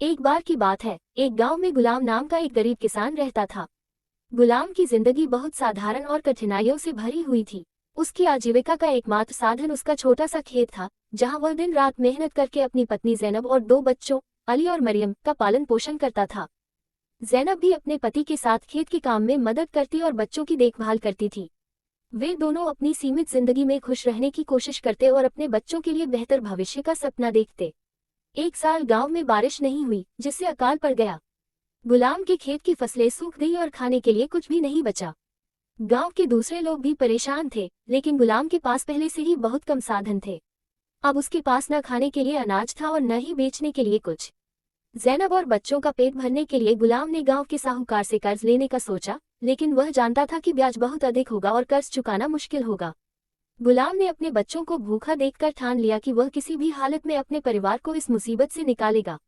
एक बार की बात है, एक गांव में गुलाम नाम का एक गरीब किसान रहता था। गुलाम की जिंदगी बहुत साधारण और कठिनाइयों से भरी हुई थी। उसकी आजीविका का एकमात्र साधन उसका छोटा सा खेत था, जहां वह दिन रात मेहनत करके अपनी पत्नी जैनब और दो बच्चों अली और मरियम का पालन पोषण करता था। जैनब भी अपने पति के साथ खेत के काम में मदद करती और बच्चों की देखभाल करती थी। वे दोनों अपनी सीमित जिंदगी में खुश रहने की कोशिश करते और अपने बच्चों के लिए बेहतर भविष्य का सपना देखते। एक साल गांव में बारिश नहीं हुई, जिससे अकाल पड़ गया। गुलाम के खेत की फसलें सूख गई और खाने के लिए कुछ भी नहीं बचा। गांव के दूसरे लोग भी परेशान थे, लेकिन गुलाम के पास पहले से ही बहुत कम साधन थे। अब उसके पास न खाने के लिए अनाज था और न ही बेचने के लिए कुछ। जैनब और बच्चों का पेट भरने के लिए गुलाम ने गांव के साहूकार से कर्ज लेने का सोचा, लेकिन वह जानता था कि ब्याज बहुत अधिक होगा और कर्ज चुकाना मुश्किल होगा। गुलाम ने अपने बच्चों को भूखा देखकर ठान लिया कि वह किसी भी हालत में अपने परिवार को इस मुसीबत से निकालेगा।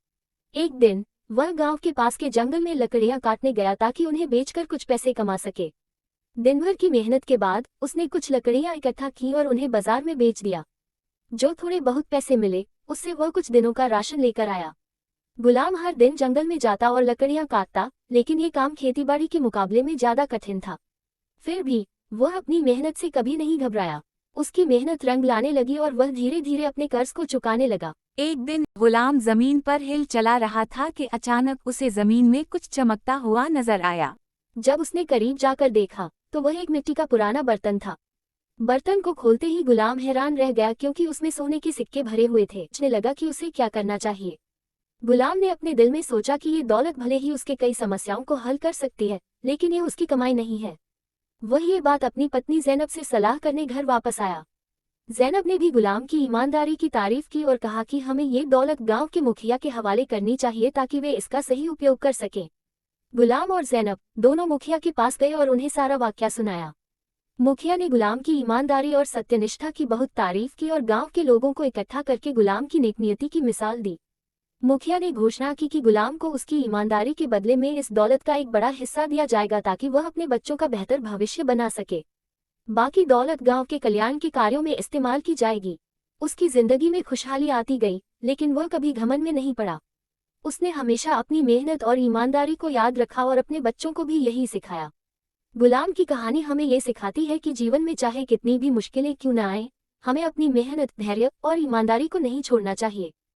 एक दिन वह गांव के पास के जंगल में लकड़ियां काटने गया ताकि उन्हें बेचकर कुछ पैसे कमा सके। दिन भर की मेहनत के बाद उसने कुछ लकड़ियां इकट्ठा की और उन्हें बाजार में बेच दिया। जो थोड़े बहुत पैसे मिले, उससे वह कुछ दिनों का राशन लेकर आया। गुलाम हर दिन जंगल में जाता और लकड़ियां काटता, लेकिन ये काम खेतीबाड़ी के मुकाबले में ज्यादा कठिन था। फिर भी वह अपनी मेहनत से कभी नहीं घबराया। उसकी मेहनत रंग लाने लगी और वह धीरे धीरे अपने कर्ज को चुकाने लगा। एक दिन गुलाम जमीन पर हिल चला रहा था कि अचानक उसे जमीन में कुछ चमकता हुआ नजर आया। जब उसने करीब जाकर देखा तो वह एक मिट्टी का पुराना बर्तन था। बर्तन को खोलते ही गुलाम हैरान रह गया, क्योंकि उसमें सोने के सिक्के भरे हुए थे। उसने लगा कि उसे क्या करना चाहिए। गुलाम ने अपने दिल में सोचा कि ये दौलत भले ही उसके कई समस्याओं को हल कर सकती है, लेकिन ये उसकी कमाई नहीं है। वह ये बात अपनी पत्नी जैनब से सलाह करने घर वापस आया। जैनब ने भी गुलाम की ईमानदारी की तारीफ की और कहा कि हमें ये दौलत गांव के मुखिया के हवाले करनी चाहिए ताकि वे इसका सही उपयोग कर सकें। गुलाम और जैनब दोनों मुखिया के पास गए और उन्हें सारा वाकया सुनाया। मुखिया ने गुलाम की ईमानदारी और सत्यनिष्ठा की बहुत तारीफ की और गांव के लोगों को इकट्ठा करके गुलाम की नेकनियति की मिसाल दी। मुखिया ने घोषणा की कि गुलाम को उसकी ईमानदारी के बदले में इस दौलत का एक बड़ा हिस्सा दिया जाएगा ताकि वह अपने बच्चों का बेहतर भविष्य बना सके। बाकी दौलत गांव के कल्याण के कार्यों में इस्तेमाल की जाएगी। उसकी जिंदगी में खुशहाली आती गई, लेकिन वह कभी घमंड में नहीं पड़ा। उसने हमेशा अपनी मेहनत और ईमानदारी को याद रखा और अपने बच्चों को भी यही सिखाया। गुलाम की कहानी हमें ये सिखाती है कि जीवन में चाहे कितनी भी मुश्किलें क्यों न आए, हमें अपनी मेहनत, धैर्य और ईमानदारी को नहीं छोड़ना चाहिए।